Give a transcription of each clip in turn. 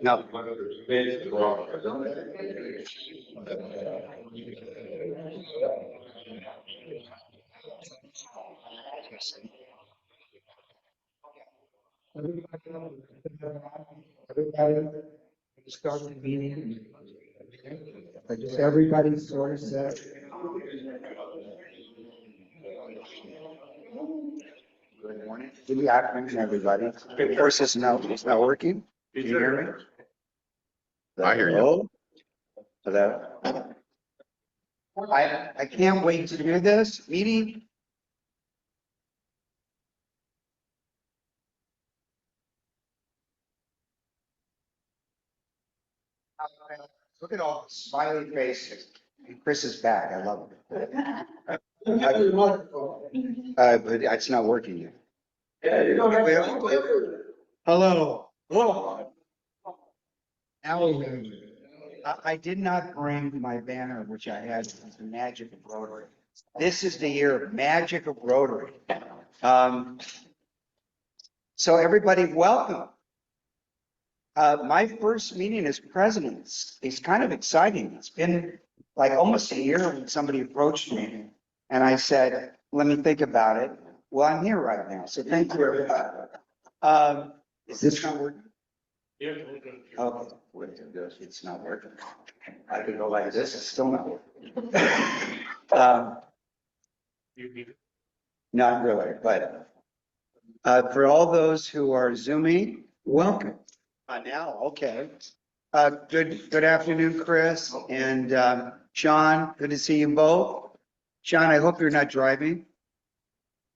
No. Everybody start the meeting. Just everybody sort of said. Good morning. Good afternoon, everybody. Of course, it's not working. Can you hear me? I hear you. Hello? I can't wait to do this meeting. Look at all the smiley faces. Chris is back. I love it. But it's not working yet. Hello. Hello. Now, I did not bring my banner, which I had, the magic of Rotary. This is the year of magic of Rotary. So everybody, welcome. My first meeting as president is kind of exciting. It's been like almost a year when somebody approached me and I said, let me think about it. Well, I'm here right now. So thank you, everybody. Is this not working? Yeah. Okay, it's not working. I can go like this, it's still not working. Not really, but for all those who are Zooming, welcome. Now, okay. Good afternoon, Chris and Sean. Good to see you both. Sean, I hope you're not driving.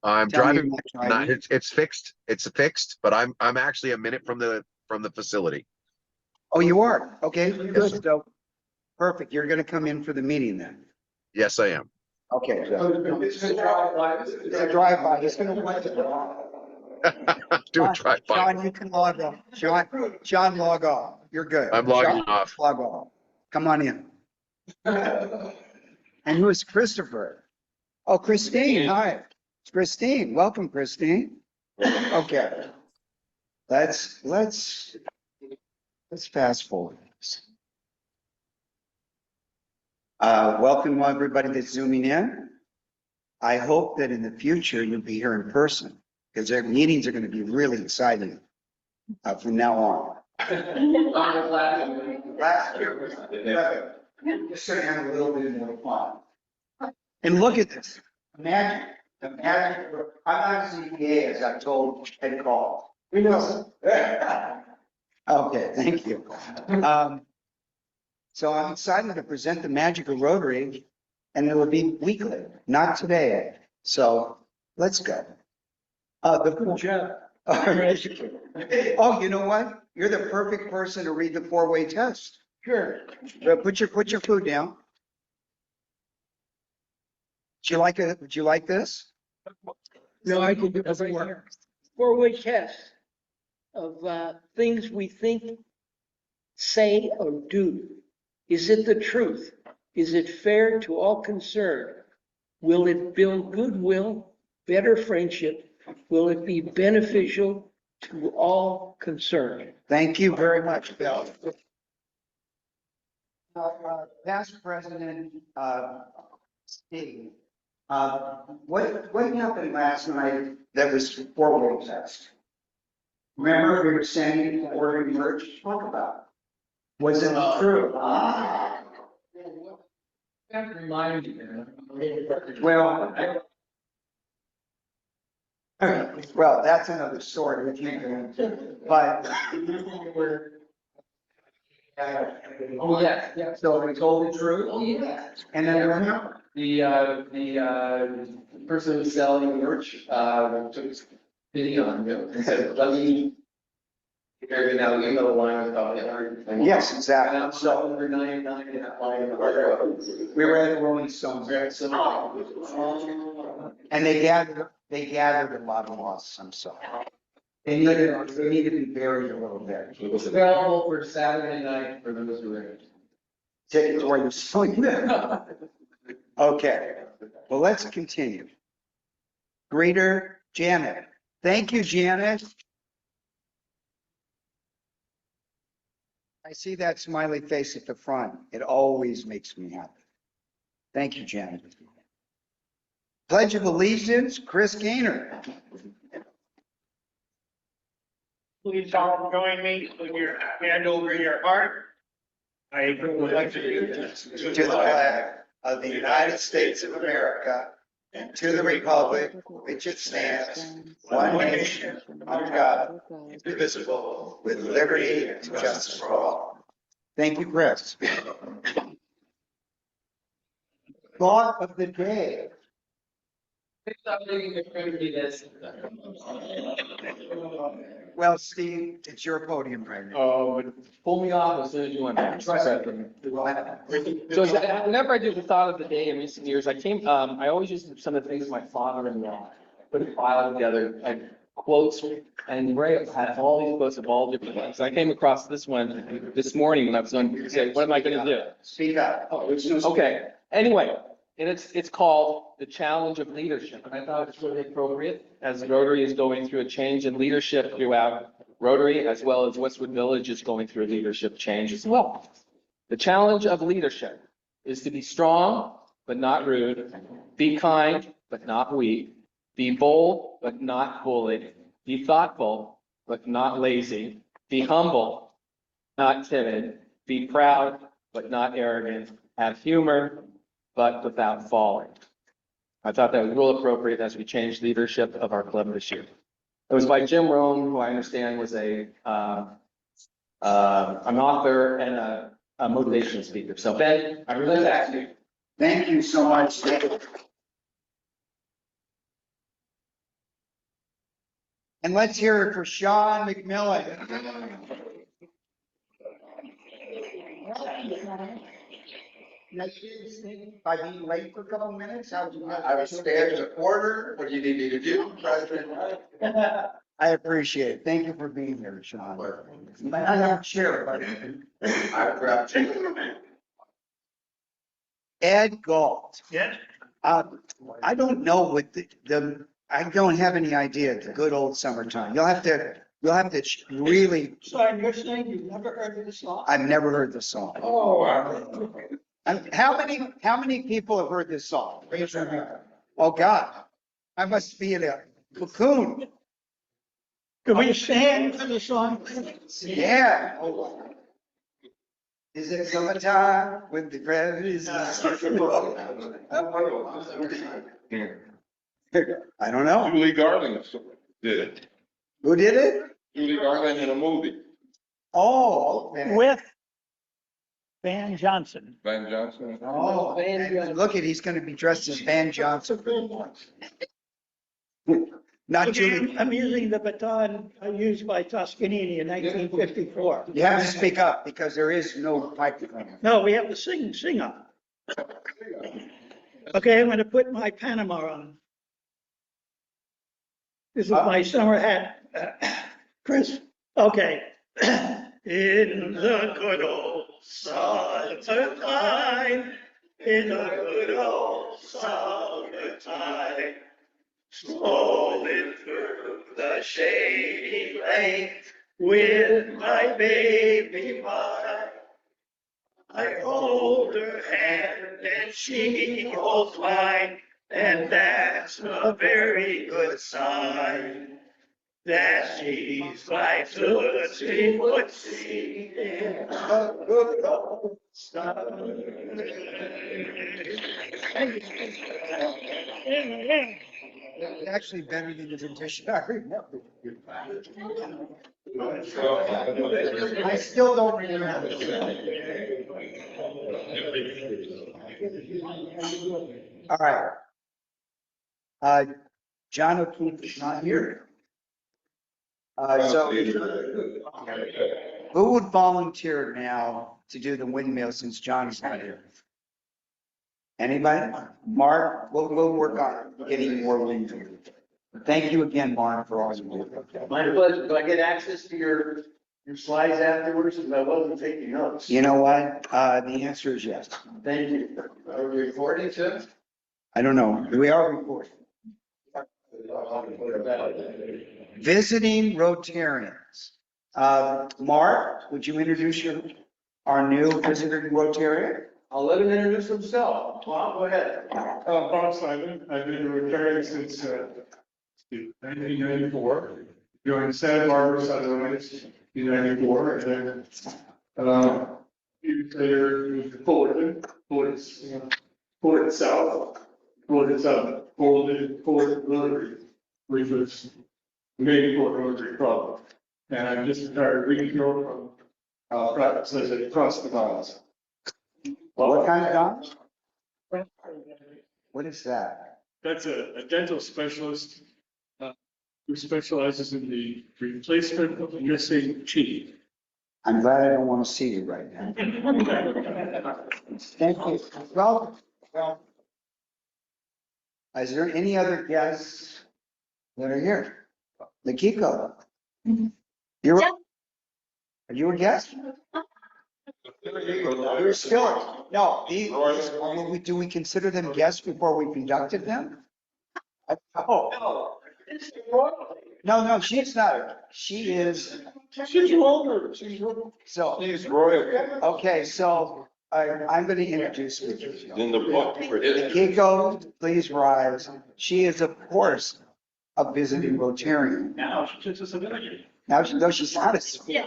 I'm Tell me driving. you're not driving. It's fixed. It's fixed, but I'm actually a minute from the facility. Oh, you are? Okay, good. So, perfect. You're going to come in for the meeting then. Yes, I am. Okay. It's a drive-by. It's going to. Do a drive by. Sean, you can log off. Sean, log off. You're good. I'm logging Sean, off. Log off. Come on in. And who is Christopher? Oh, Christine. Hi. Christine. Welcome, Christine. Okay. Let's fast forward this. Welcome everybody that's zooming in. I hope that in the future you'll be here in person because their meetings are going to be really exciting from now on. Last year was just going to have a little bit more fun. And look at this. Imagine the magic. I'm not a CPA, as I told Ed Call. We know. Okay, thank you. So I'm excited to present the magic of Rotary, and it will be weekly, not today. So let's go. Good job. Oh, you know what? You're the perfect person to read the four-way test. Sure. Put your food down. Do you like it? Would you like this? No, I can do it right here. Four-way test of things we think, say, or do. Is it the truth? Is it fair to all concerned? Will it build goodwill, better friendship? Will it be beneficial to all concerned? Thank you very much, Bill. Past President Steve, what happened last night that was four-way test? Remember we were sending ordering merch? Talk about it. Was it true? That reminds me. Well, that's another story. We can't go into. But Oh, yes, yes. so we told the truth. Oh, yeah. And then what happened? The person who's selling merch, took his video on him and said, let me. You're now, you know the line with all the other. Yes, exactly. And I'm selling for 99 in that line. We were at the Rolling Stones. And they gathered a lot of loss, I'm sorry. They need to be buried a little bit. It was available for Saturday night for those who are. Tickets where you're selling them. Okay, well, let's continue. Greeter Janet. Thank you, Janet. I see that smiley face at the front. It always makes me happy. Thank you, Janet. Pledge of Allegiance, Chris Gaynor. Please all join me with your hand over your heart. I pledge allegiance To the flag of the United States of America and to the republic which it stands, one nation, under God, indivisible, with liberty and justice for all. Thank you, Chris. Thought of the day. Well, Steve, it's your podium right now. Oh, but pull me off as soon as you want. Trust me. So whenever I do the thought of the day in recent years, I always used some of the things my father-in-law put a file together, quotes, and Ray had all these quotes of all different things. I came across this one this morning when I was on, say, what am I gonna do? Speak up. Okay, anyway, and it's called The Challenge of Leadership, and I thought it's really appropriate as Rotary is going through a change in leadership throughout Rotary, as well as Westwood Village is going through a leadership change as well. The challenge of leadership is to be strong, but not rude, be kind, but not weak, be bold, but not bullied, be thoughtful, but not lazy, be humble, not timid, be proud, but not arrogant, have humor, but without falling. I thought that was real appropriate as we changed leadership of our club this year. It was by Jim Rohn, who I understand was an author and a motivational speaker. So Ben, I relate that to you. Thank you so much, David. And let's hear it for Sean McMillan. By being late for a couple minutes, how would you? I was standing in order. What do you need me to do, President? I appreciate it. Thank you for being here, Sean. You might not have a chair, but. I grabbed you. Ed Galt. Yes. I don't know what I don't have any idea, the good old summertime. You'll have to really, So you're saying you've never heard of this song? I've never heard the song. Oh, wow. How many people have heard this song? Raise your hand. Oh, God, I must be in a cocoon. Can we stand for the song? Yeah. Is it summertime when the gravity is? I don't know. Julie Garland did it. Who did it? Julie Garland in a movie. Oh, okay. With Van Johnson. Van Johnson. Oh, and look at, he's gonna be dressed as Van Johnson. Not Julie. I'm using the baton used by Toscanini in 1954. You have to speak up because there is no microphone. No, we have to sing on. Okay, I'm gonna put my Panama on. This is my summer hat. Chris, okay. In the good old summertime, in the good old summertime, strolling through the shady lane with my baby mine. I hold her hand and she holds mine, and that's a very good sign. That she's my tootsie wootsie in a good old summer. It's actually better than the rendition I remember. I still don't remember. All right. John O'Keefe is not here. So who would volunteer now to do the windmill since John is not here? Anybody? Mark, we'll work on getting more windmill. Thank you again, Mark, for all you do. My pleasure. Do I get access to your slides afterwards? Because I wasn't taking notes. You know what? The answer is yes. Thank you. Are we recording too? I don't know. We are recording. Visiting Rotarians. Mark, would you introduce our new visiting Rotarian. I'll let him introduce himself. Bob, go ahead. Bob Simon, I've been a Rotarian since 1994. Joined Santa Barbara Sunrise in 94, and then, years later, moved to Fullerton, Fullerton South, Fullerton Rotary, which was the main Fort Rotary problem. And I'm just retired regional from, practice as a trust advisor. What kind of dogs? What is that? That's a dental specialist who specializes in the replacement of missing teeth. I'm glad I don't want to see you right now. Thank you. Well, is there any other guests that are here? Nikiko? Are you a guest? You're still, no, do we consider them guests before we conducted them? Oh, no, she's not. She is. She's older. So, He's royal. okay, so I'm going to introduce you. In the book. Nikiko, please rise. She is, of course, a visiting Rotarian. Now she's just a civilian. Now, though she's not a. Yeah,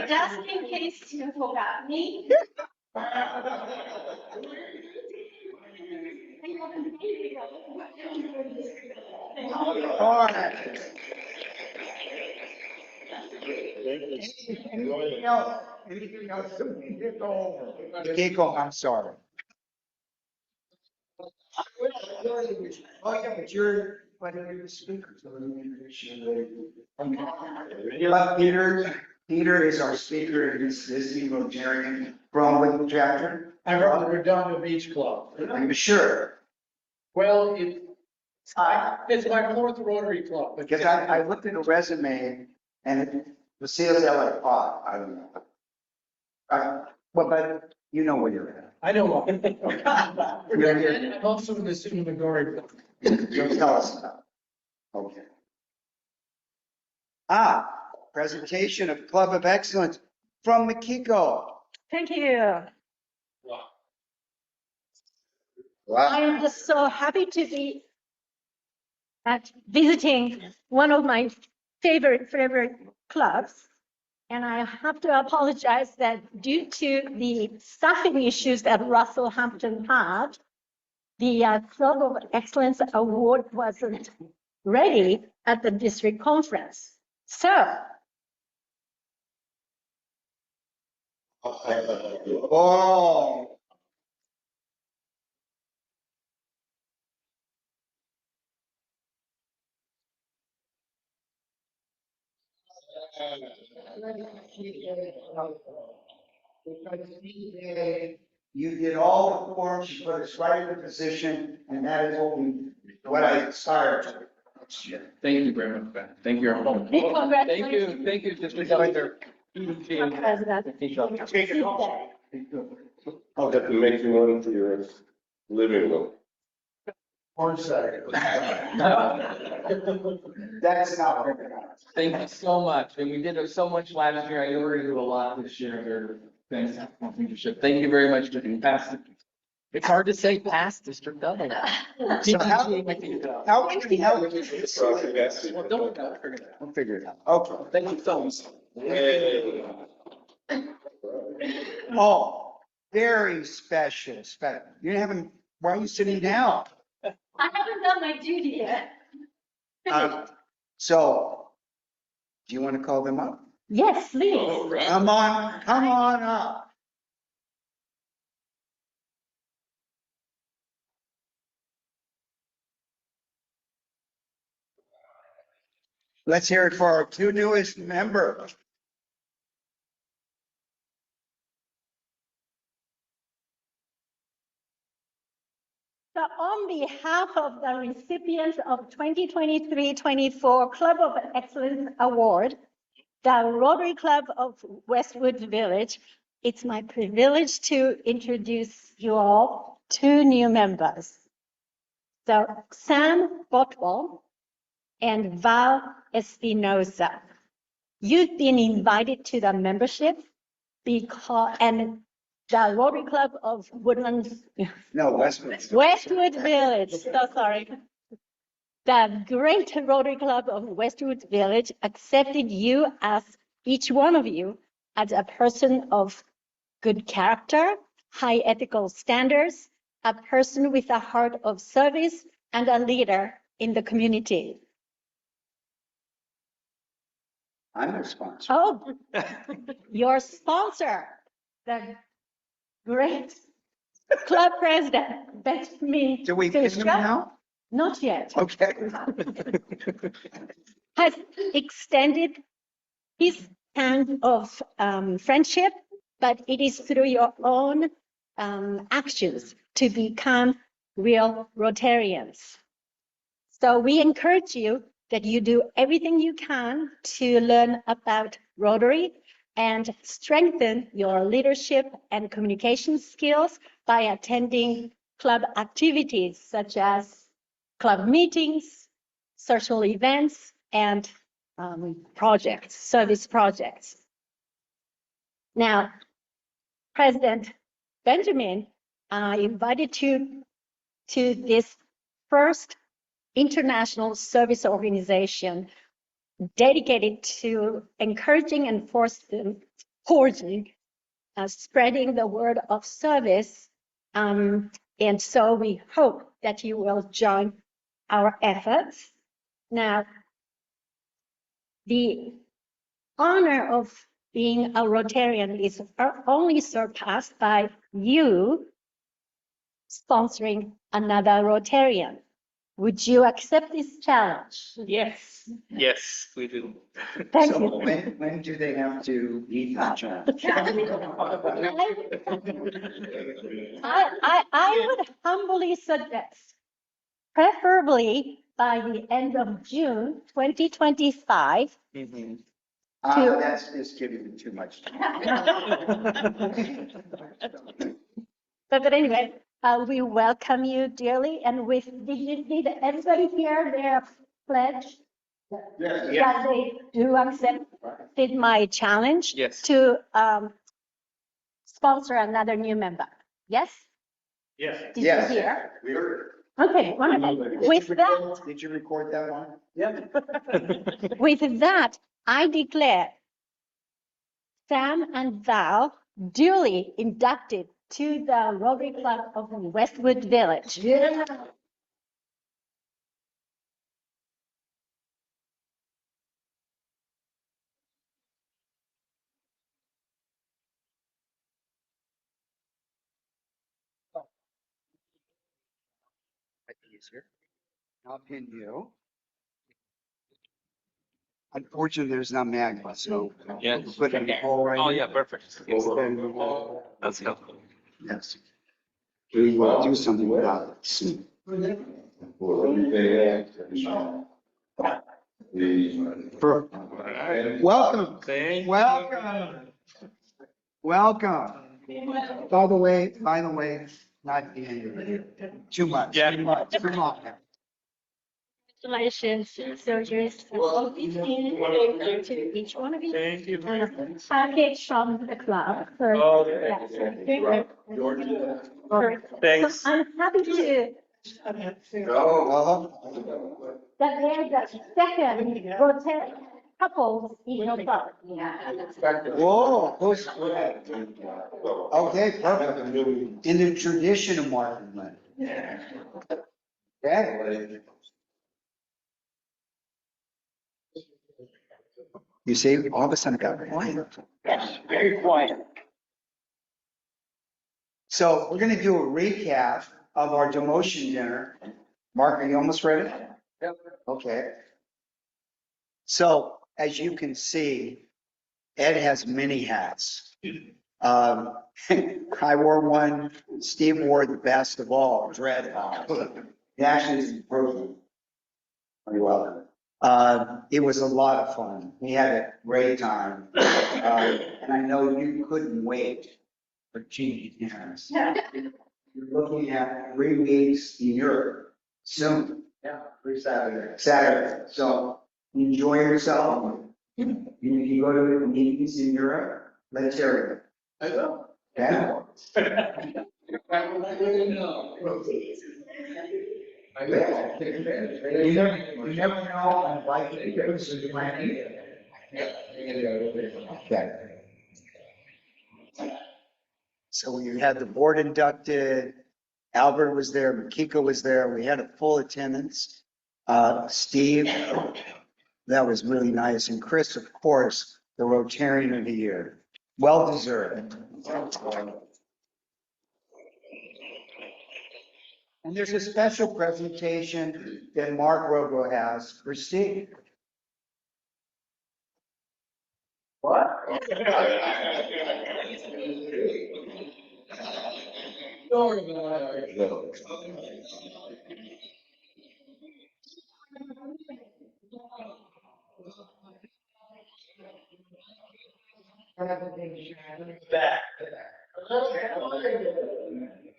just in case you forgot me. All right. Anything else? Anything else? Nikiko, I'm sorry. Oh, yeah, but you're the speaker, so let me introduce you. But Peter is our speaker in this visiting Rotarian from the chapter. I'm from the Redondo Beach Club. I'm sure, Well, it's my fourth Rotary Club. but- because I looked at a resume and it was CSL like, oh, I don't know. Well, but you know where you're at. I know one. You're- I'm also in the Student Authority. You'll tell us about it. Okay. Presentation of Club of Excellence from Mikiko. Thank you. I am just so happy to be visiting one of my favorite clubs. And I have to apologize that due to the staffing issues that Russell Hampton had, the Club of Excellence Award wasn't ready at the district conference. So Oh. You did all the forms, you put us right in the position, and that is what I aspired to. Thank you very much, Ben. Thank you. big congratulations. Thank you. Just because they're. President. I'll have to make you one for your living room. That's not very nice. Thank you so much. And we did so much last year. I know we're gonna do a lot this year. Thanks for leadership. Thank you very much for being past. It's hard to say past district level. So how can we help you? Well, don't figure it out. We'll figure it out. Okay. Thank you so much. Oh, very special. You haven't, why are you sitting down? I haven't done my duty yet. So, do you want to call them up? Yes, please. Come on up. Let's hear it for our two newest members. So on behalf of the recipients of 2023-24 Club of Excellence Award, the Rotary Club of Westwood Village, it's my privilege to introduce you all two new members. So Sam Botwell and Val Espinosa. You've been invited to the membership and the Rotary Club of Woodlands, No, Westwood. Westwood Village, so sorry. The great Rotary Club of Westwood Village accepted you as each one of you as a person of good character, high ethical standards, a person with a heart of service, and a leader in the community. I'm their sponsor. Oh, your sponsor, the great club president, Benjamin. Do we pick them now? Not yet. Okay. Has extended his hand of friendship, but it is through your own actions to become real Rotarians. So we encourage you that you do everything you can to learn about Rotary and strengthen your leadership and communication skills by attending club activities such as club meetings, social events, and projects, service projects. Now, President Benjamin invited you to this first international service organization dedicated to encouraging and forging, spreading the word of service. And so we hope that you will join our efforts. Now, the honor of being a Rotarian is only surpassed by you sponsoring another Rotarian. Would you accept this challenge? Yes, yes, we do. Thank So you. when do they have to meet that challenge? I would humbly suggest, preferably by the end of June 2025. That's just giving me too much time. But anyway, we welcome you dearly. And did everybody hear their pledge? That they do accept my challenge Yes. to sponsor another new member. Yes? Yes. Did Yes. you hear? We heard. Okay, wonderful. With that, Did you record that one? with that, I declare Sam and Val duly inducted to the Rotary Club of Westwood Village. I'll pin you. Unfortunately, there's not magma, so. Yeah. Put it in the hole right Oh, here. yeah, perfect. Yes. Extend the wall. Let's go. Yes. We will do something about it soon. Welcome, welcome. By the way, not the end of it. Too much. Yeah. Too much. Come on now. Congratulations. So here's all these things to each one of you. Thank you. And a package from the club. Oh, Yes. Thanks. So I'm happy to Oh, that there's a second Rotary couple in your club. whoa, who's, okay, perfect. In the tradition of Martin Lynn. Okay. You see, all of a sudden it got quiet. Yes, very quiet. So we're gonna do a recap of our demotion dinner. Mark, are you almost ready? Yep. Okay. So as you can see, Ed has many hats. I wore one, Steve wore the best of all, dread. It actually is broken. Very well. It was a lot of fun. We had a great time. And I know you couldn't wait for Jeannie Harris. You're looking at 3 weeks in Europe soon. Yeah, free Saturday. Saturday. So enjoy yourself. You go to the meetings in Europe, let's hear I will. it. Okay? You never know, like, it was a planning. Okay. So we had the board inducted, Albert was there, Makiko was there, we had a full attendance. Steve, that was really nice, and Chris, of course, the Rotarian of the Year, well deserved. And there's a special presentation that Mark Rogo has for Steve. What?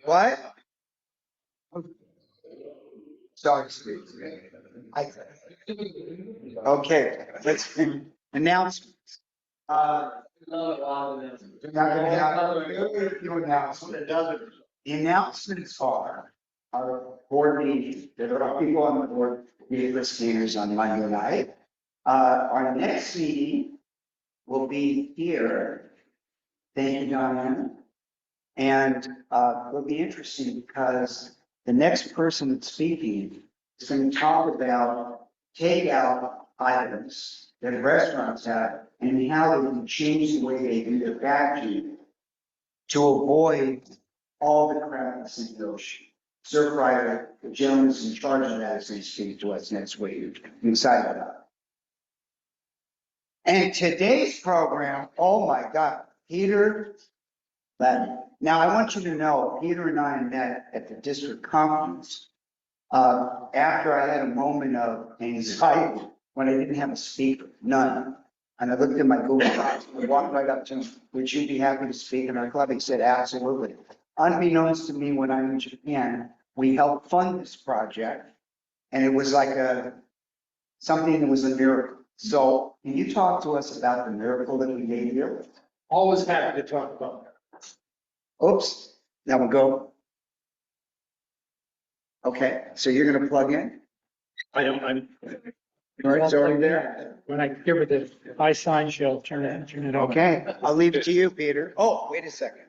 What? Sorry, Steve. Okay, let's announcements. We're not gonna have a few announcements. The announcements are our board meeting. There are people on the board, meeting listeners on Monday night. Our next meeting will be here. Thank you, Diana. And it'll be interesting because the next person that's speaking is going to talk about takeout items that restaurants have and how they can change the way they do their packaging to avoid all the crap that's in the ocean. Sir Ryder, the gentleman who's in charge of that, is going to speak to us next week. I'm excited about it. And today's program, oh my God, Peter Lattey. Now, I want you to know, Peter and I met at the district conference after I had a moment of anxiety when I didn't have a speaker, none. And I looked at my Google Docs, I walked right up to him, would you be happy to speak in our club? He said, absolutely. Unbeknownst to me, when I'm in Japan, we helped fund this project. And it was like something that was a miracle. So can you talk to us about the miracle that we made here? Always happy to talk about that. Oops, that one go. Okay, so you're gonna plug in? I'm, All right, so are you there? when I give it the I sign, she'll turn it on. Okay, I'll leave it to you, Peter. Oh, wait a second.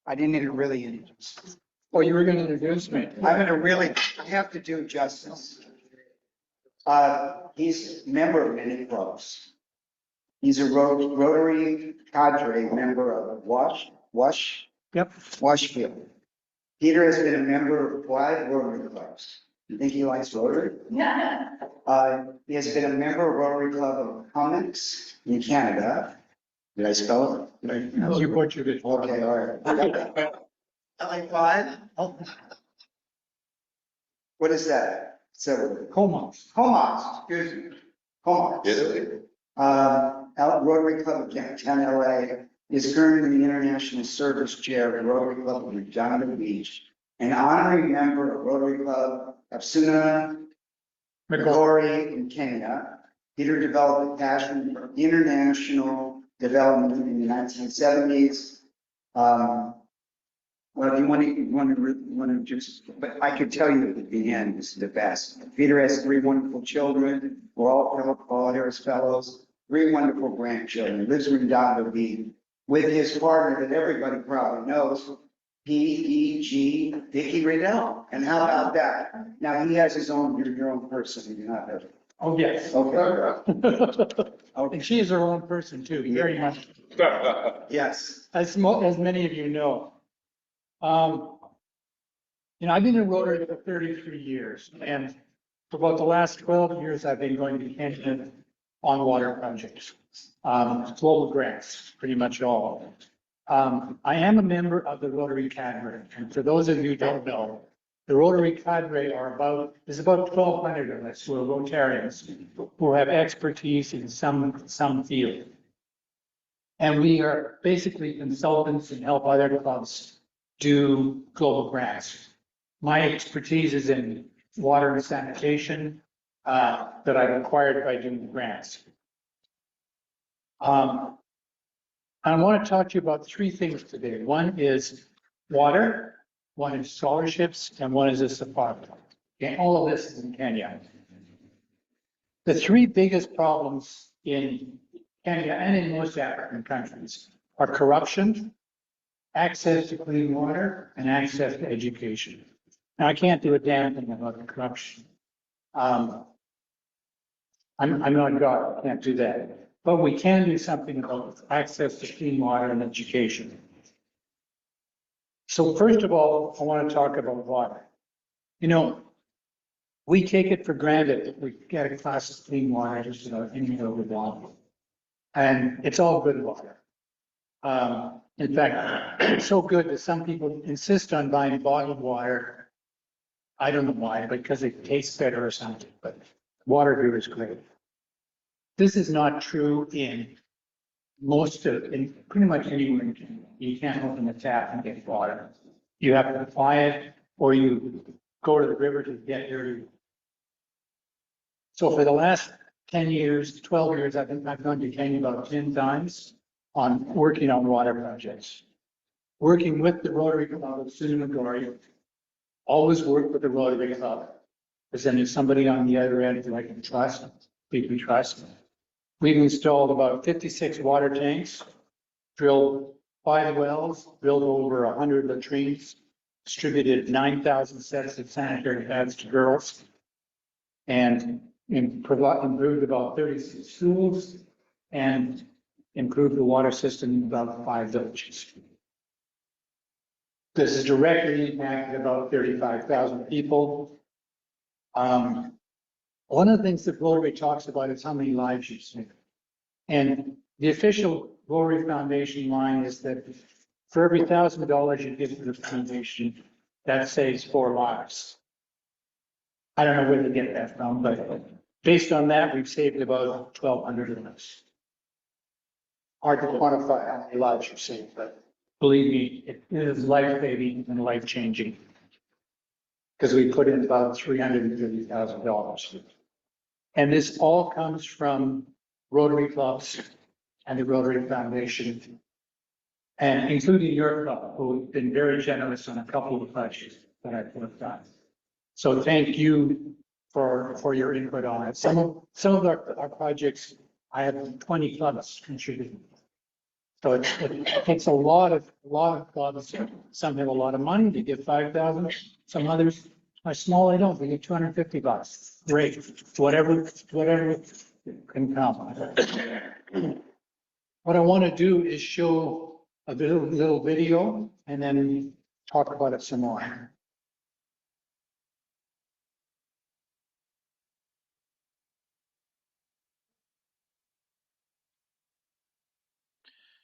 I didn't even really introduce. Oh, you were gonna introduce me? I'm gonna really, I have to do justice. He's a member of many clubs. He's a Rotary cadre member of Yep. Washfield. Peter has been a member of 5 Rotary clubs. You think he likes Rotary? Yeah. He has been a member of Rotary Club of Comics in Canada. Did I spell it? You butchered it. Okay, all right. I like 5. Oh. What is that? So, Comox. Comox, excuse me. Comox. Rotary Club of Downtown LA is currently the International Service Chair of the Rotary Club of Redondo Beach, an honorary member of Rotary Club of Suna Migori in Kenya. Peter developed a passion for international development in the 1970s. Well, if you want to just, but I could tell you at the end, this is the best. Peter has 3 wonderful children, we're all Harris Fellows, 3 wonderful grandchildren, lives in Redondo Beach with his partner that everybody probably knows, P.E.G. Dickie Riddell. And how about that? Now, he has his own, you're your own person, you're not her. Oh, yes. Okay. And she is her own person too, very much, Yes. as many of you know. I've been in Rotary for 33 years, and for about the last 12 years, I've been going to Kenya on water projects, global grants, pretty much all. I am a member of the Rotary Cadre, and for those of you who don't know, the Rotary Cadre there's about 1,200 of us who are Rotarians who have expertise in some field. And we are basically consultants and help other clubs do global grants. My expertise is in water and sanitation that I've acquired by doing grants. I I want to talk to you about three things today. One is water, one is scholarships, and one is a supply. Okay, all of this is in Kenya. The three biggest problems in Kenya and in most African countries are corruption, access to clean water, and access to education. Now, I can't do a damn thing about corruption. I'm not God, I can't do that. But we can do something about access to clean water and education. So first of all, I want to talk about water. You know, we take it for granted that we get a glass of clean water just about anywhere we want. And it's all good water. In fact, it's so good that some people insist on buying bottled water. I don't know why, because it tastes better or something, but water here is great. This is not true in in pretty much anywhere in Kenya. You can't open the tap and get water. You have to buy it, or you go to the river to get your. So for the last 10 years, 12 years, I've gone to Kenya about 10 times on working on water projects. Working with the Rotary Club of Sunamagori, always work with the Rotary Club. Because then there's somebody on the other end who I can trust, we can trust. We've installed about 56 water tanks, drilled 5 wells, built over 100 latrines, distributed 9,000 sets of sanitary pads to girls, and improved about 36 schools, and improved the water system in about 5 villages. This has directly impacted about 35,000 people. One of the things that Rotary talks about is how many lives you save. And the official Rotary Foundation line is that for every $1,000 you give to the foundation, that saves 4 lives. I don't know where to get that from, but based on that, we've saved about 1,200 lives. Hard to quantify how many lives you save, but believe me, it is life-saving and life-changing. Because we put in about $350,000. And this all comes from Rotary clubs and the Rotary Foundation, and including your club, who've been very generous on a couple of projects that I've worked on. So thank you for your input on it. Some of our projects, I have 20 clubs contributing. So it takes a lot of clubs. Some have a lot of money to give 5,000. Some others are small. They don't. They get $250. Great. Whatever can come. What I want to do is show a little video and then talk about it some more.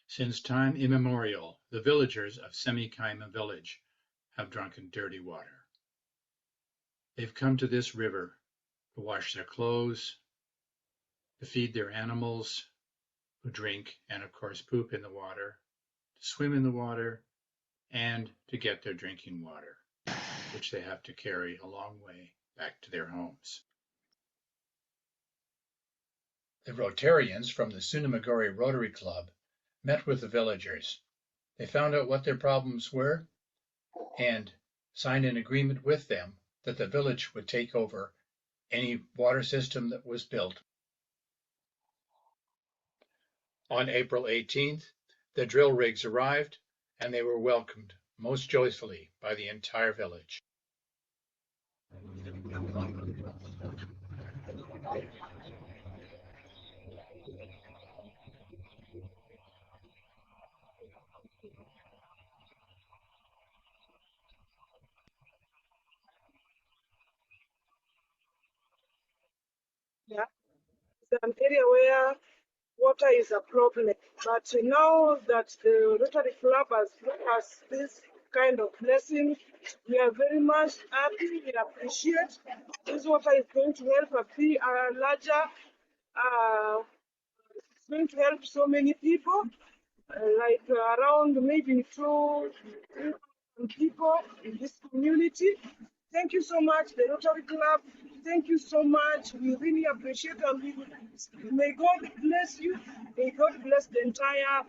Since time immemorial, the villagers of Semikaima village have drunken dirty water. They've come to this river to wash their clothes, to feed their animals, who drink and of course poop in the water, to swim in the water, and to get their drinking water, which they have to carry a long way back to their homes. The Rotarians from the Sunamagori Rotary Club met with the villagers. They found out what their problems were and signed an agreement with them that the village would take over any water system that was built. On April 18th, the drill rigs arrived and they were welcomed most joyfully by the entire village. Yeah, it's an area where water is a problem. But now that the Rotary Club has given us this kind of blessing, we are very much happy. We appreciate this water is going to help a larger, it's going to help so many people, around maybe 2,000 people in this community. Thank you so much, the Rotary Club. Thank you so much. We really appreciate it. May God bless you. May God bless the entire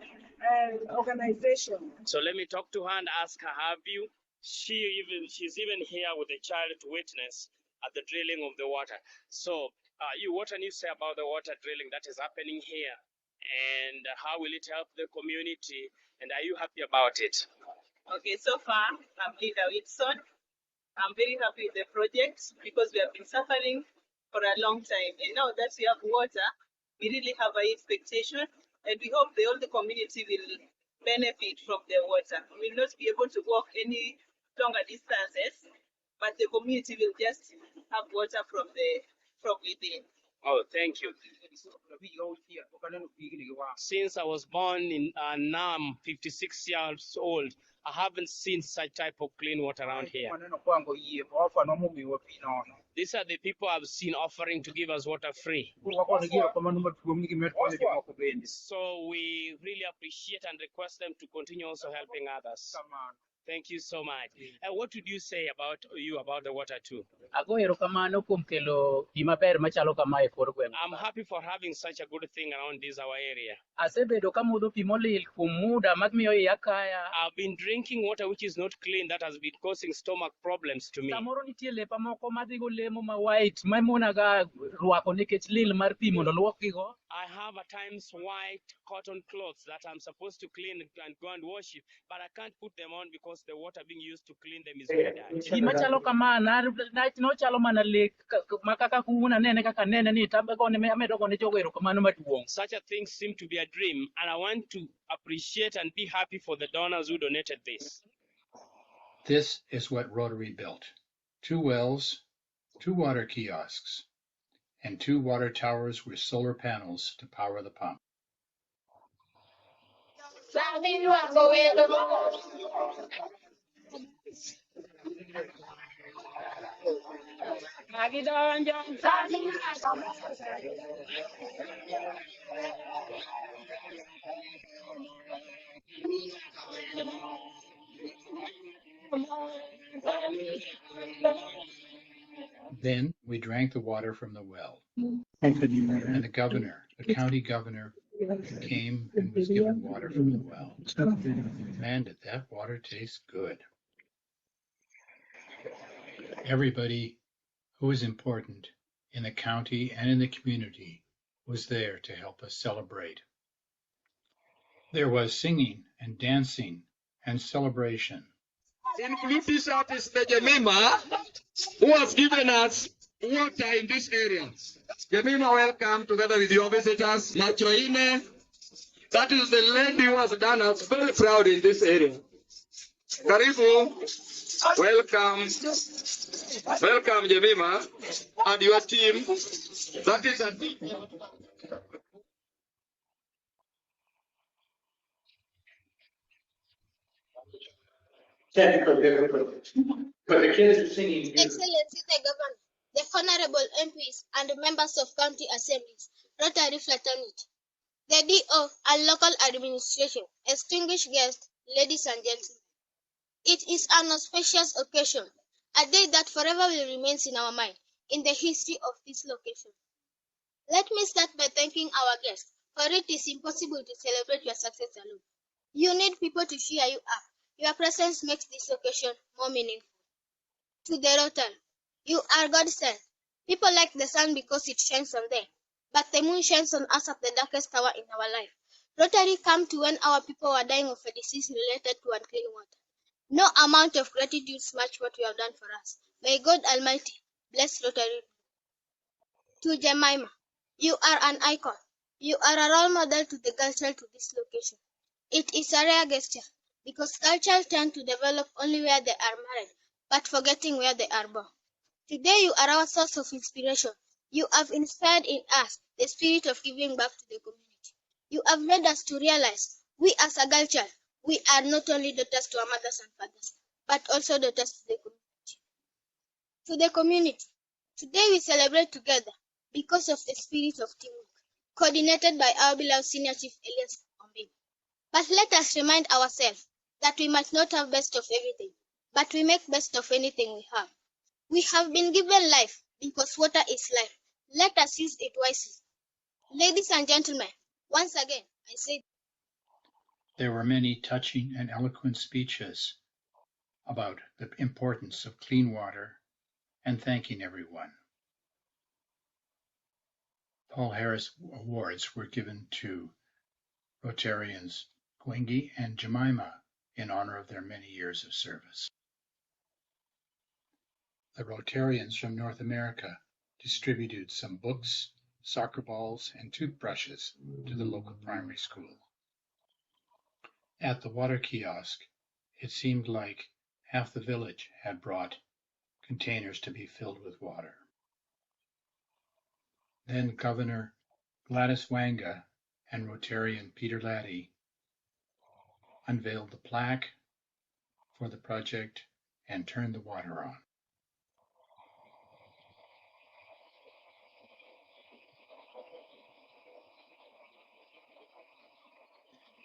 organization. So let me talk to her and ask her, have you? She's even here with a child to witness at the drilling of the water. So what can you say about the water drilling that is happening here? And how will it help the community? And are you happy about it? Okay, so far, I'm Linda Whitson. I'm very happy with the project because we have been suffering for a long time. And now that we have water, we really have high expectation. And we hope the whole community will benefit from the water. We will not be able to walk any longer distances, but the community will just have water from within. Oh, thank you. Since I was born in now I'm 56 years old, I haven't seen such type of clean water around here. These are the people I've seen offering to give us water free. So we really appreciate and request them to continue also helping others. Thank you so much. And what would you say about the water too? I'm happy for having such a good thing around this our area. I've been drinking water which is not clean, that has been causing stomach problems to me. I have at times white cotton clothes that I'm supposed to clean and go and wash it, but I can't put them on because the water being used to clean them is very dirty. Such a thing seemed to be a dream, and I want to appreciate and be happy for the donors who donated this. This is what Rotary built: 2 wells, 2 water kiosks, and 2 water towers with solar panels to power the pump. Then we drank the water from the well. And the county governor, came and was given water from the well. Man, did that water taste good. Everybody who was important in the county and in the community was there to help us celebrate. There was singing and dancing and celebration. Include this artist, Jemima, who has given us water in this area. Jemima, welcome together with your visitors. Machoine, that is the lady who has done us very proud in this area. Karibu, welcome. Welcome, Jemima, and your team. That is a team. But the kids are singing. Excellency the Governor, the Honorable MPs and members of county assemblies, Rotary Fraternity, the DO and local administration, distinguished guests, ladies and gentlemen. It is an auspicious occasion, a day that forever will remain in our mind, in the history of this location. Let me start by thanking our guests, for it is impossible to celebrate your success alone. You need people to cheer you up. Your presence makes this occasion more meaningful. To the Rotary, you are God sent. People like the sun because it shines on them, but the moon shines on us at the darkest hour in our life. Rotary came to when our people were dying of a disease related to unclean water. No amount of gratitude match what you have done for us. May God Almighty bless Rotary. To Jemima, you are an icon. You are a role model to the culture to this location. It is a rare gesture because culture tend to develop only where they are married, but forgetting where they are born. Today you are our source of inspiration. You have inspired in us the spirit of giving back to the community. You have led us to realize we as a culture, we are not only daughters to our mothers and fathers, but also daughters to the community. To the community, today we celebrate together because of the spirit of teamwork, coordinated by our beloved Senior Chief Elias Ombi. But let us remind ourselves that we might not have best of everything, but we make best of anything we have. We have been given life because water is life. Let us use it wisely. Ladies and gentlemen, once again, I say There were many touching and eloquent speeches about the importance of clean water and thanking everyone. Paul Harris Awards were given to Rotarians Gwingi and Jemima in honor of their many years of service. The Rotarians from North America distributed some books, soccer balls, and toothbrushes to the local primary school. At the water kiosk, it seemed like half the village had brought containers to be filled with water. Then Governor Gladys Wanga and Rotarian Peter Lattey unveiled the plaque for the project and turned the water on.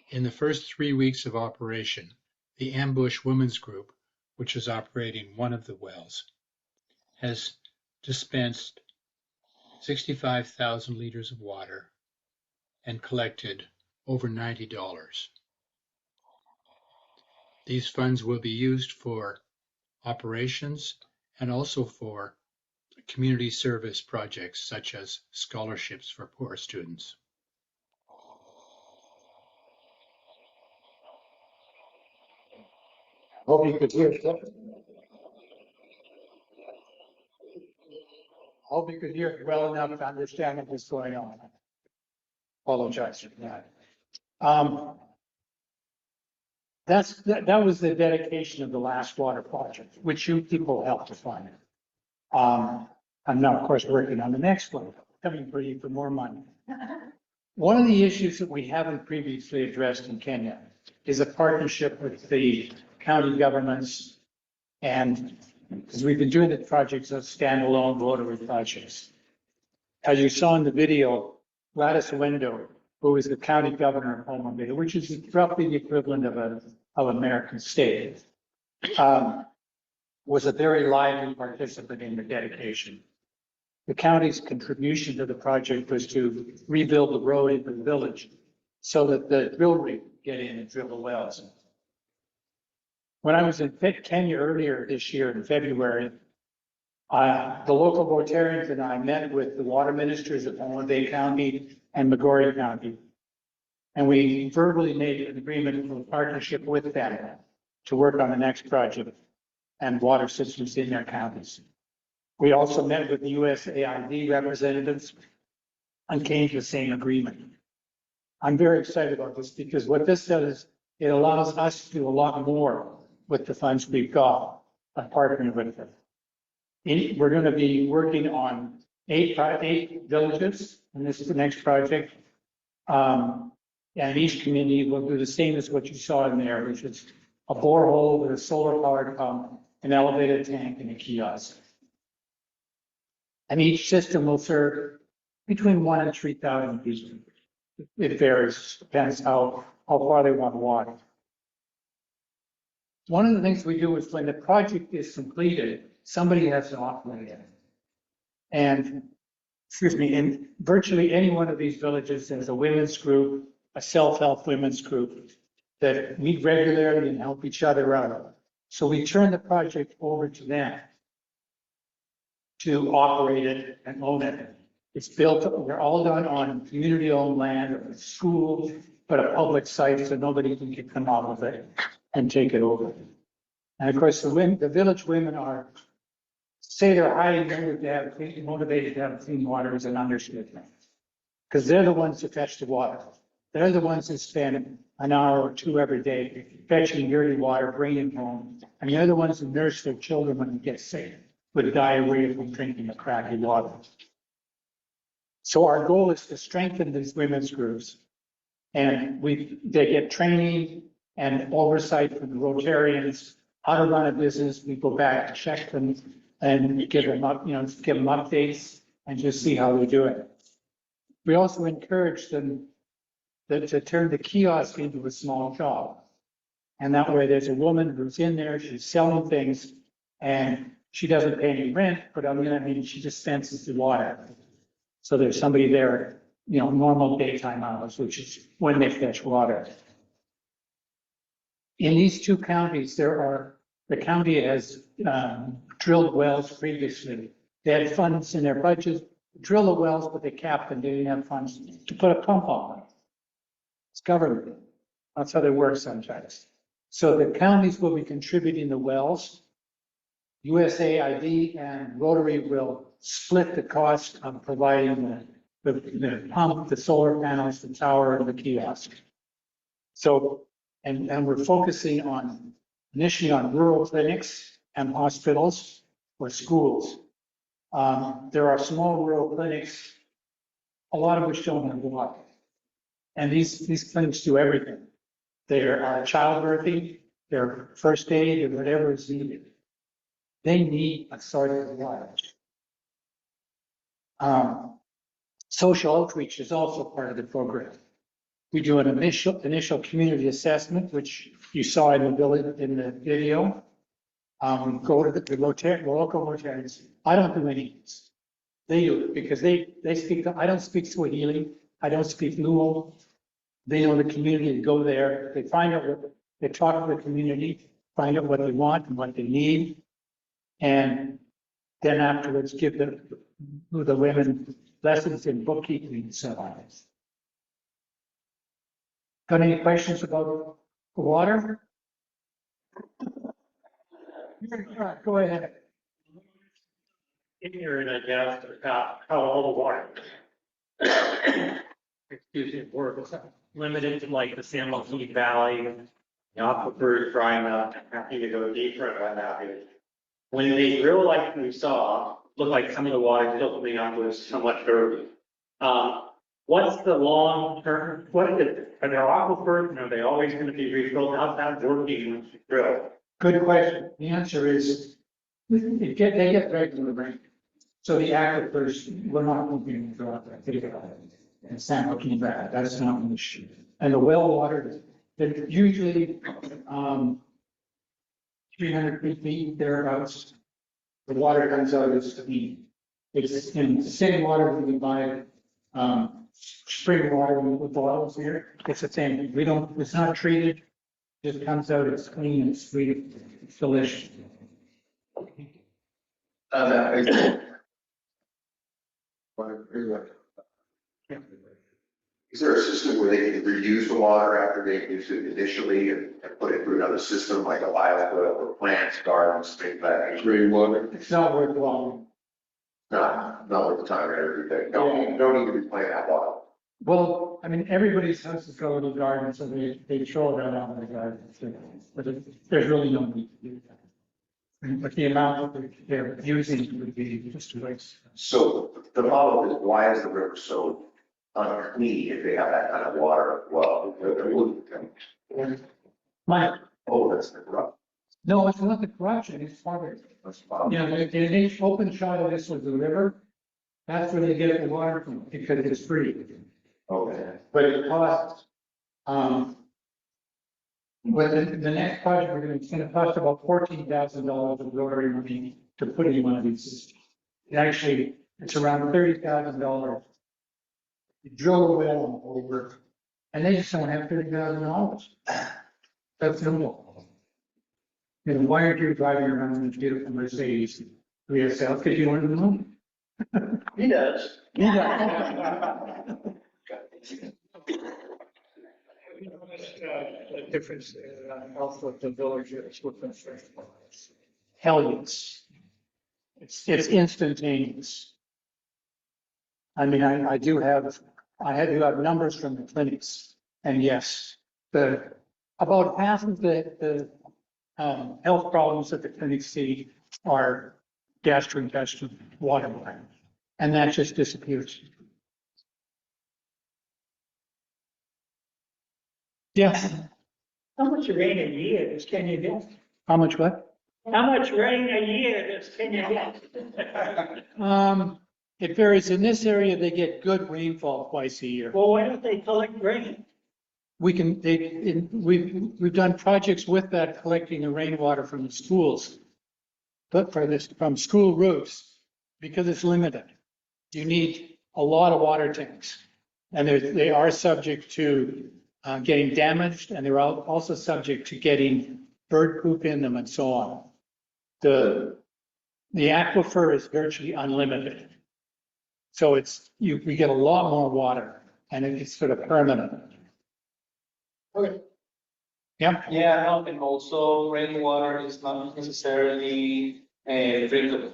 In the first 3 weeks of operation, the Ambush Women's Group, which is operating one of the wells, has dispensed 65,000 liters of water and collected over $90. These funds will be used for operations and also for community service projects such as scholarships for poor students. Hope you could hear. Hope you could hear it well enough to understand what was going on. Apologize for that. That was the dedication of the last water project, which you people helped to fund. I'm now, of course, working on the next one, coming for you for more money. One of the issues that we haven't previously addressed in Kenya is a partnership with the county governments, and because we've been doing the projects as standalone Rotary projects. As you saw in the video, Gladys Wendo, who is the county governor of Homa Bay, which is roughly the equivalent of American state, was a very lively participant in the dedication. The county's contribution to the project was to rebuild the road into the village so that the drill rig could get in and drill the wells. When I was in Kenya earlier this year in February, the local Rotarians and I met with the water ministers of Homa Bay County and Migori County. And we verbally made an agreement for a partnership with them to work on the next project and water systems in their counties. We also met with the USAID representatives and came to the same agreement. I'm very excited about this because what this does, it allows us to do a lot more with the funds we've got by partnering with them. We're going to be working on eight villages, and this is the next project. And each community will do the same as what you saw in there, which is a borehole with a solar powered pump, an elevated tank, and a kiosk. And each system will serve between 1,000 and 3,000 people. It varies, depends how far they want water. One of the things we do is when the project is completed, somebody has to operate it. And, in virtually any one of these villages, there's a women's group, a self-help women's group that meet regularly and help each other out. So we turn the project over to them to operate it and own it. It's built, they're all done on community-owned land, or school, but a public site, so nobody can kick them out of it and take it over. And of course, the village women say they're highly motivated to have clean water is an understatement. Because they're the ones that fetch the water. They're the ones that spend an hour or two every day fetching dirty water, bringing it home. And they're the ones that nurse their children when they get sick with diarrhea from drinking the crappy water. So our goal is to strengthen these women's groups. And they get training and oversight from the Rotarians, how to run a business. We go back and check them and give them updates and just see how they're doing. We also encourage them to turn the kiosk into a small shop. And that way there's a woman who's in there, she's selling things, and she doesn't pay any rent, but she dispenses the water. So there's somebody there, normal daytime hours, which is when they fetch water. In these two counties, the county has drilled wells previously. They had funds in their budget, to drill the wells, but they capped them. They didn't have funds to put a pump on them. It's government. That's how they work sometimes. So the counties will be contributing the wells. USAID and Rotary will split the cost of providing the pump, the solar panels, the tower, and the kiosk. So, and we're focusing initially on rural clinics and hospitals or schools. There are small rural clinics, a lot of which don't have water. And these clinics do everything. They're childbirthing, they're first aid, or whatever is needed. They need a source of water. Social outreach is also part of the program. We do an initial community assessment, which you saw in the video. Go to the local Rotarians. I don't do any of this. They do it because they speak. I don't speak Swahili. I don't speak Luo. They know the community. They go there. They find out they talk to the community, find out what they want and what they need, and then afterwards give the women lessons in bookkeeping and so on. Got any questions about the water? Go ahead. Ignorant, I guess, about how all the water, excuse me, works. Limited to like the San Joaquin Valley, the aquifers drying up, having to go deeper and what have you. When they drill like we saw, looked like some of the water still coming up was somewhat dirty. What's the long term? Are there aquifers and are they always going to be refilled? How's that working once you drill? Good question. The answer is they get regular rain. So the aquifers, we're not moving throughout that. And San Joaquin Valley, that's not an issue. And the well water, they're usually 300 feet thereabouts. The water comes out as clean. It's in the same water that we buy spring water with bottles here. It's the same. It's not treated. It just comes out, it's clean, it's sweet, it's delicious. Is there a system where they can reuse the water after they use it initially and put it through another system like a biofill or plants, gardens, things like that? Rainwater? It's not worthwhile. Not worth the time or everything. Don't need to be playing that water. Well, I mean, everybody's house is going to the garden, so they throw it out in the garden. But there's really no need to do that. But the amount that they're using would be just a waste. So the follow-up is, why is the river so unclean if they have that kind of water? Well, Mike? Oh, that's the corrupt. No, it's not the corruption, it's part of it. You know, the open shot of this was the river. That's where they get the water from, because it's free. Okay. But it costs, but the next project we're doing, it's gonna cost about $14,000 of Rotary money to put in one of these systems. Actually, it's around $30,000. You drill a well over, and they just don't have $30,000. That's normal. You know, why aren't you driving around in a beautiful Mercedes for yourself? Because you want to know. He does. He does. The difference in health of the villagers with the hellions. It's instantaneous. I mean, I do have numbers from the clinics, and yes, about half of the health problems that the clinics see are gastrointestinal, waterborne, and that just disappears. Yeah. How much rain a year does Kenya get? How much what? How much rain a year does Kenya get? It varies. In this area, they get good rainfall twice a year. Well, why don't they collect rain? We've done projects with that, collecting the rainwater from the schools. But from school roofs, because it's limited, you need a lot of water tanks. And they are subject to getting damaged, and they're also subject to getting bird poop in them and so on. The aquifer is virtually unlimited. So we get a lot more water, and it's sort of permanent. Okay. Yeah. Yeah, and also rainwater is not necessarily drinkable.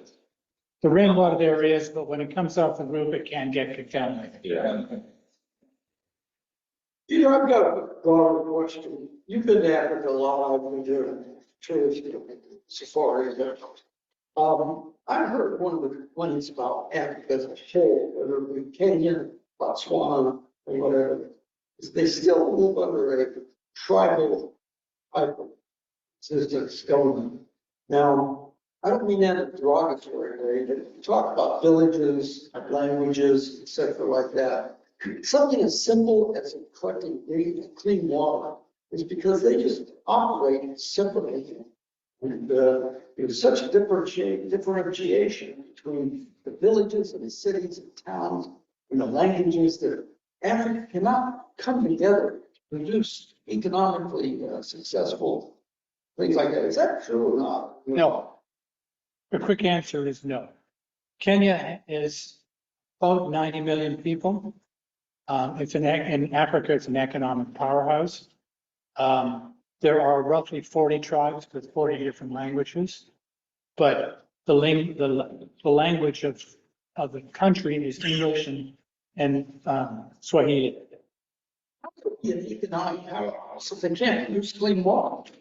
The rainwater there is, but when it comes off the roof, it can get contaminated. Yeah. You know, I've got a broader question. You've been to Africa a lot, I've been doing tours, safari. I heard one of the ones about Africa as a whole, whether it be Kenya, Botswana, or whatever, is they still live under a tribal type of existence government. Now, I don't mean that in a derogatory way, but you talk about villages, languages, et cetera, like that. Something as simple as collecting clean water is because they just operate separately. And there's such a differentiation between the villages and the cities and towns and the languages that Africa cannot come together to produce economically successful things like that. Is that true or not? No. The quick answer is no. Kenya is about 90 million people. In Africa, it's an economic powerhouse. There are roughly 40 tribes with 40 different languages, but the language of the country is English and Swahili. How could it be an economic powerhouse if they can't produce clean water?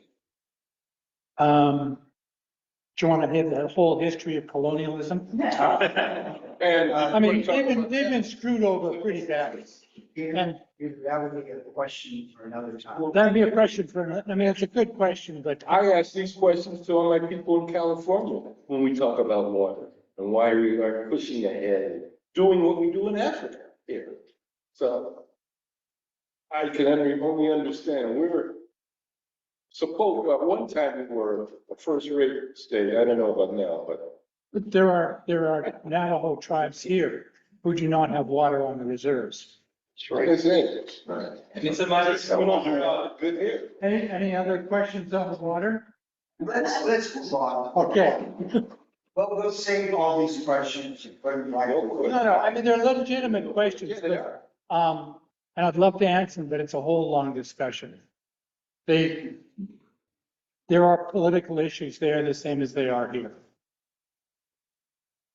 Do you want to hear the whole history of colonialism? And I mean, they've been screwed over pretty badly. And that would be a question for another time. well, that'd be a question for, I mean, it's a good question, but I ask these questions to all my people in California when we talk about water and why we are pushing ahead, doing what we do in Africa here. So I can only understand. We're supposed, at one time we were a first-rate state. I don't know about now, but there are Navajo tribes here who do not have water on the reserves. it's it. Right. And it's a matter of Good here. Any other questions on the water? Let's move on. Okay. Well, we'll save all these questions and put them right. No, I mean, they're legitimate questions, Yeah, they are. and I'd love to answer them, but it's a whole long discussion. There are political issues there the same as they are here.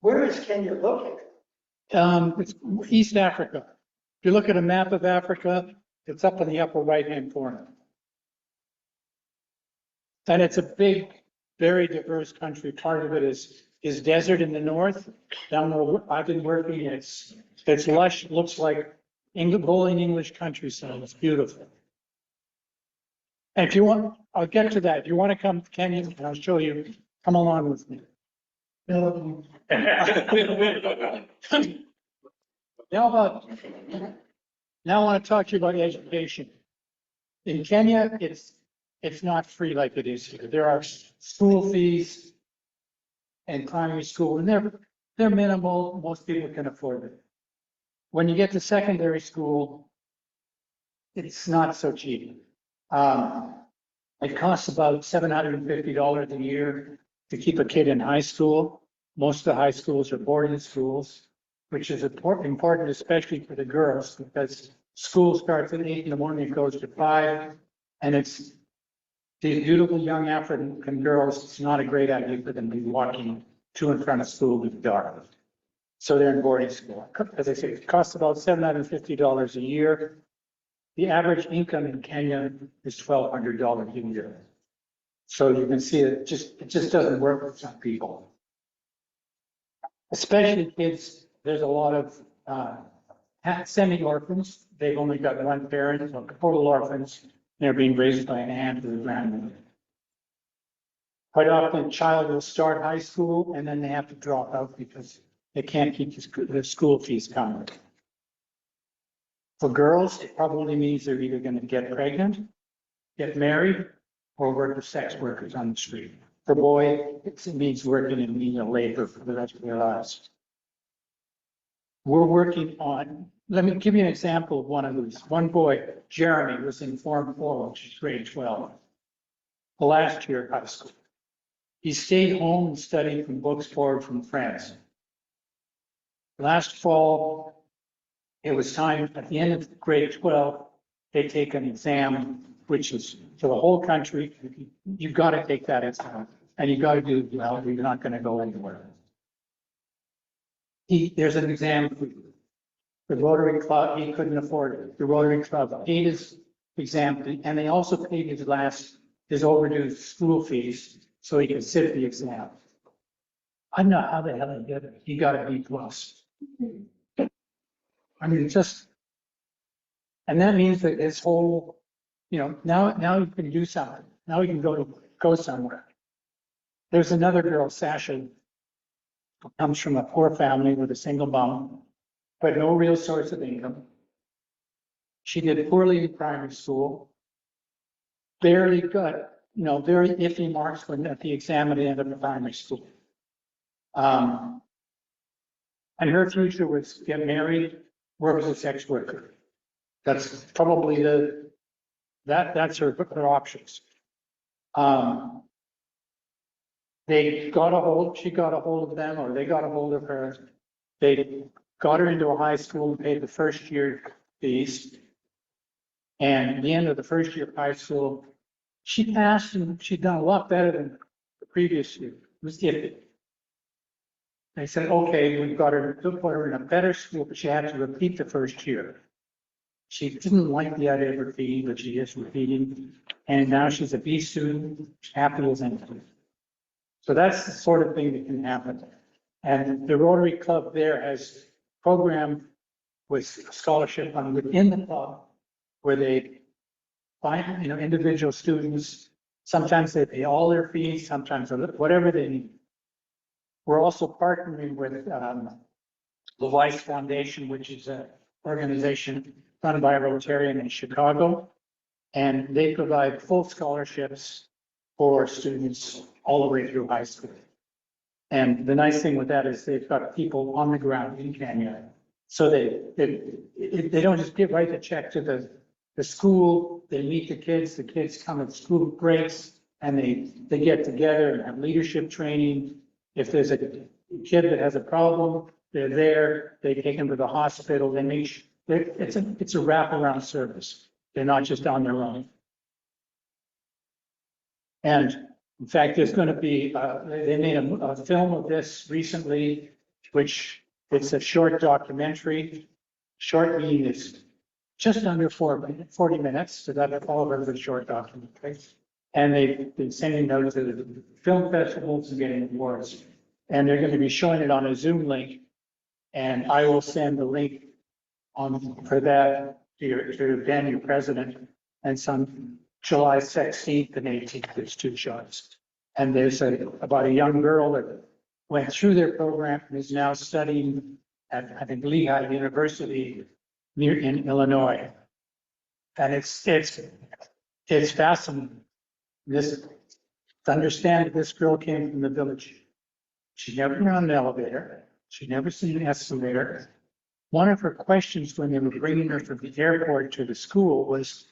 Where is Kenya located? It's East Africa. If you look at a map of Africa, it's up in the upper right-hand corner. And it's a big, very diverse country. Part of it is desert in the north. Down where I've been working, it's lush, looks like rolling English countryside. It's beautiful. And if you want, I'll get to that. If you want to come to Kenya, I'll show you. Come along with me. Now I want to talk to you about education. In Kenya, it's not free like it is here. There are school fees in primary school, and they're minimal. Most people can afford it. When you get to secondary school, it's not so cheap. It costs about $750 a year to keep a kid in high school. Most of the high schools are boarding schools, which is important, especially for the girls, because school starts at 8 in the morning, it goes to 5, and it's these beautiful young African girls. It's not a great idea for them to be walking to and from school in the dark. So they're in boarding school. As I say, it costs about $750 a year. The average income in Kenya is $1,200 a year. So you can see it just doesn't work for some people. Especially kids, there's a lot of semi-orphans. They've only got one parent, so total orphans. They're being raised by an aunt or a grandmother. Quite often, a child will start high school and then they have to drop out because they can't keep the school fees coming. For girls, it probably means they're either going to get pregnant, get married, or work as sex workers on the street. For boys, it means working in menial labor for the rest of their lives. We're working on let me give you an example of one of these. One boy, Jeremy, was in Form 4, which is grade 12, the last year of high school. He stayed home and studied from books borrowed from friends. Last fall, it was time, at the end of grade 12, they take an exam, which is for the whole country. You've got to take that exam, and you've got to do it well, or you're not going to go anywhere. There's an exam for the Rotary Club, he couldn't afford it. The Rotary Club paid his exam, and they also paid his overdue school fees so he could sit the exam. I don't know how the hell he did it. He got a B+. I mean, and that means that his whole, now he can do something. Now he can go somewhere. There's another girl, Sasha, who comes from a poor family with a single mom, but no real source of income. She did poorly in primary school, barely got, very iffy marks at the exam at the end of the primary school. And her future was get married, work as a sex worker. That's probably that's her options. She got a hold of them, or they got a hold of her. They got her into a high school and paid the first year fees. And at the end of the first year of high school, she passed, and she'd done a lot better than the previous year. It was iffy. They said, okay, we've got her, to put her in a better school, but she had to repeat the first year. She didn't like the idea of repeating, but she is repeating. And now she's a B student, happy as anything. So that's the sort of thing that can happen. And the Rotary Club there has a program with scholarship within the club where they find, individual students. Sometimes they pay all their fees, sometimes whatever they need. We're also partnering with the Weiss Foundation, which is an organization run by a Rotarian in Chicago. And they provide full scholarships for students all the way through high school. And the nice thing with that is they've got people on the ground in Kenya. So they don't just write the check to the school, they meet the kids come at school breaks, and they get together and have leadership training. If there's a kid that has a problem, they're there, they take them to the hospital, it's a wraparound service. They're not just on their own. And in fact, there's going to be, they made a film of this recently, which it's a short documentary. Short meaning is just under 40 minutes, so that all of it is a short documentary. And they've been sending out to the film festivals and getting awards. And they're going to be showing it on a Zoom link. And I will send the link for that to Ben, your president, and some July 16th and 18th, there's 2 shots. And there's about a young girl that went through their program and is now studying at, I think, Lehigh University in Illinois. And it's fascinating. To understand that this girl came from the village. She'd never been on an elevator. She'd never seen an escalator. One of her questions when they were bringing her from the airport to the school was,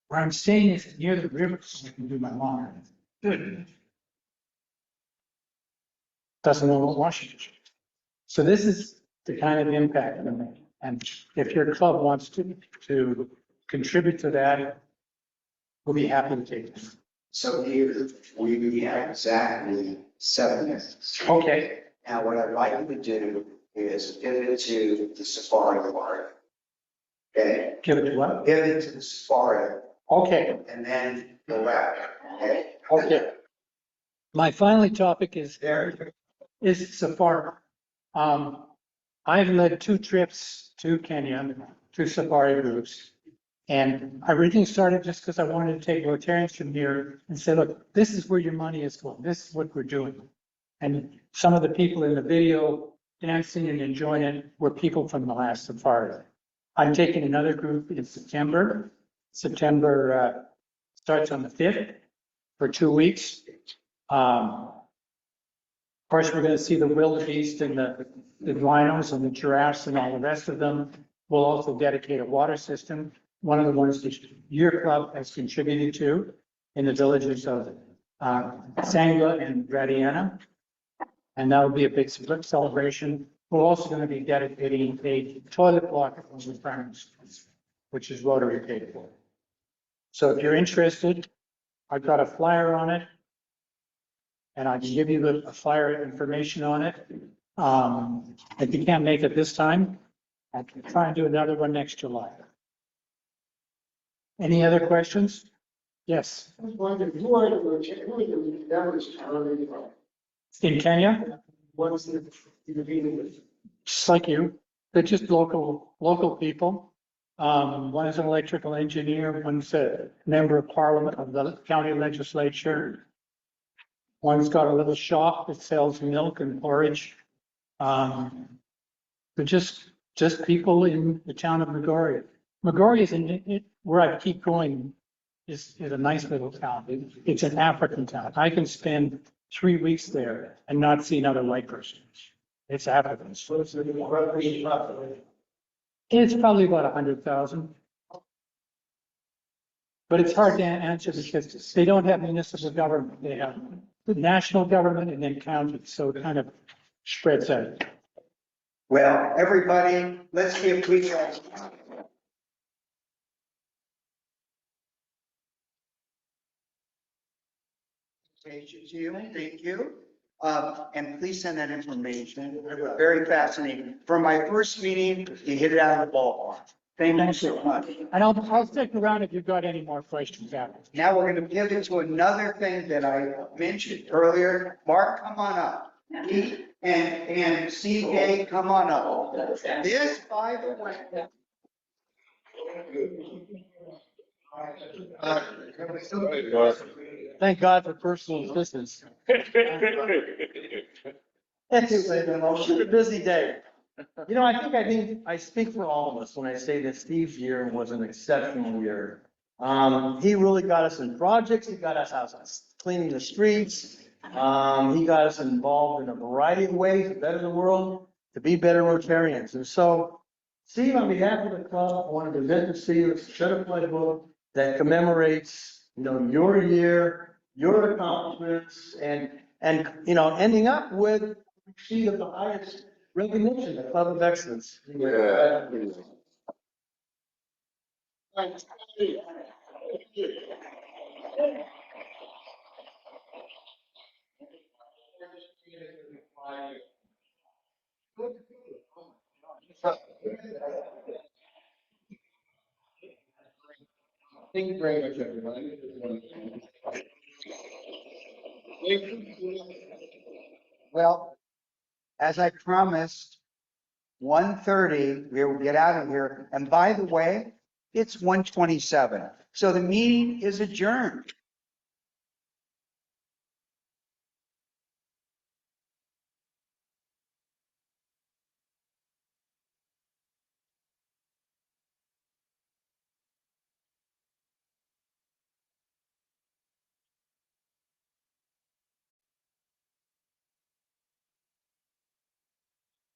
where I'm staying is near the river, so I can do my laundry. Good. Doesn't know what Washington. So this is the kind of impact we make. And if your club wants to contribute to that, we'll be happy to take it. So here, we have exactly 7 minutes. Okay. Now, what I'd like you to do is pivot to the safari part. Okay? Give it to what? Pivot to the safari. Okay. And then go back. Okay? Okay. My final topic is safari. I've led 2 trips to Kenya, 2 safari groups. And I originally started just because I wanted to take Rotarians from here and say, look, this is where your money is going. This is what we're doing. And some of the people in the video dancing and enjoying it were people from the last safari. I'm taking another group in September. September starts on the 5th for 2 weeks. course, we're going to see the wildebeest and the rhinos and the giraffes and all the rest of them. We'll also dedicate a water system, one of the ones that your club has contributed to in the villages of Sangla and Radiana. And that will be a big celebration. We're also going to be dedicating a toilet block at one of the primary schools, which is Rotary paid for. So if you're interested, I've got a flyer on it. And I can give you the flyer information on it. If you can't make it this time, I can try and do another one next July. Any other questions? Yes. I was wondering, who are the members currently from? In Kenya, What's the meeting with? just like you, they're just local people. One is an electrical engineer, one's a member of parliament of the county legislature. One's got a little shop that sells milk and porridge. They're just people in the town of Migori. Migori is where I keep going is a nice little town. It's an African town. I can spend 3 weeks there and not see another white person. It's African. It's probably about 100,000. But it's hard to answer because they don't have municipal government. They have the national government and then county. So it kind of spreads out. Well, everybody, let's give Peter. Thank you. And please send that information. Very fascinating. For my first meeting, you hit it out of the ballpark. Thank you so much. And I'll stick around if you've got any more questions after. Now we're going to pivot to another thing that I mentioned earlier. Mark, come on up. And CK, come on up. This, by the way. Thank God for personal assistance. It's a busy day. You know, I think I speak for all of us when I say that Steve's year was an exceptional year. He really got us in projects. He got us out cleaning the streets. He got us involved in a variety of ways to better the world, to be better Rotarians. And so, Steve, on behalf of the club, I wanted to present to you a certified book that commemorates, your year, your accomplishments, and ending up with receipt of the highest recognition, the Club of Excellence. Yeah. Thank you very much, everybody. Well, as I promised, 1:30, we will get out of here. And by the way, it's 1:27. So the meeting is adjourned.